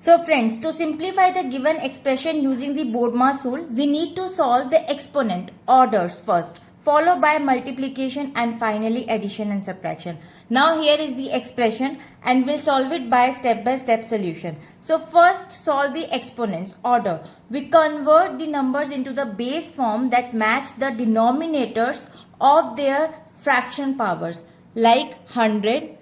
So friends, to simplify the given expression using the BODMAS rule, we need to solve the exponent orders first, followed by multiplication and finally addition and subtraction. Now here is the expression and we'll solve it by step solution. So first solve the exponents order. We convert the numbers into the base form that match the denominators of their fraction powers, like 100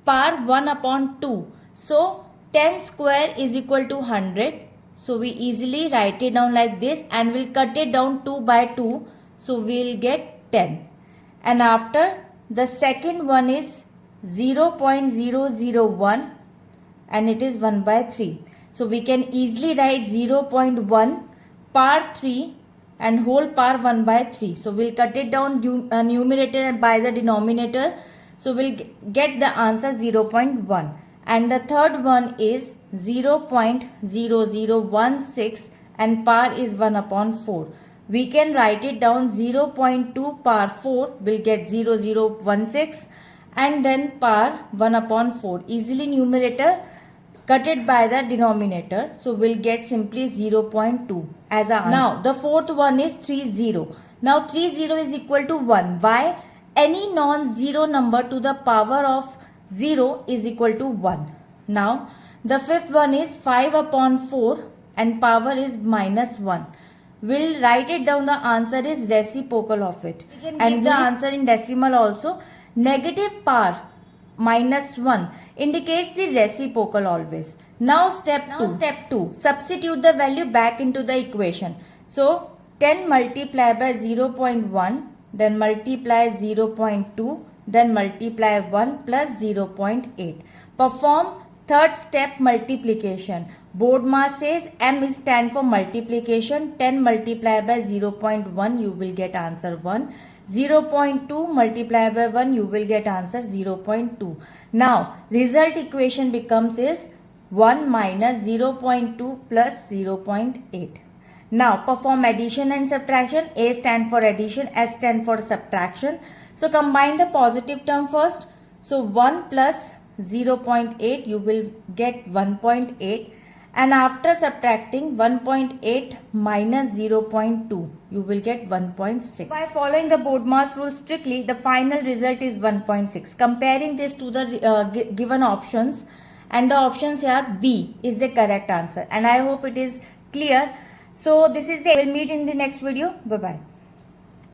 power 1 upon 2. So 10 square is equal to 100. So we easily write it down like this and we'll cut it down 2 by 2. So we'll get 10. And after the second one is 0.001 and it is 1 by 3. So we can easily write 0.1 power 3 and whole power 1 by 3. So we'll cut it down numerator and by the denominator. So we'll get the answer 0.1. And the third one is 0.0016 and power is 1 upon 4. We can write it down 0.2 power 4 will get 0016 and then power 1 upon 4. Easily numerator cut it by the denominator. So we'll get simply 0.2 as our answer. Now the fourth one is 30. Now 30 is equal to 1. Why? Any non-zero number to the power of 0 is equal to 1. Now the fifth one is 5 upon 4 and power is minus 1. We'll write it down. The answer is reciprocal of it. And the answer in decimal also. Negative power minus 1 indicates the reciprocal always. Now step 2. Substitute the value back into the equation. So 10 multiplied by 0.1, then multiply 0.2, then multiply 1 plus 0.8. Perform third step multiplication. BODMAS says M is stand for multiplication. 10 multiplied by 0.1 you will get answer 1. 0.2 multiplied by 1 you will get answer 0.2. Now result equation becomes is 1 minus 0.2 plus 0.8. Now perform addition and subtraction. A stand for addition, S stand for subtraction. So combine the positive term first. So 1 plus 0.8 you will get 1.8 and after subtracting 1.8 minus 0.2 you will get 1.6. By following the BODMAS rule strictly, the final result is 1.6. Comparing this to the given options, and the options here B is the correct answer, and I hope it is clear. So this is the, we'll meet in the next video. Bye bye.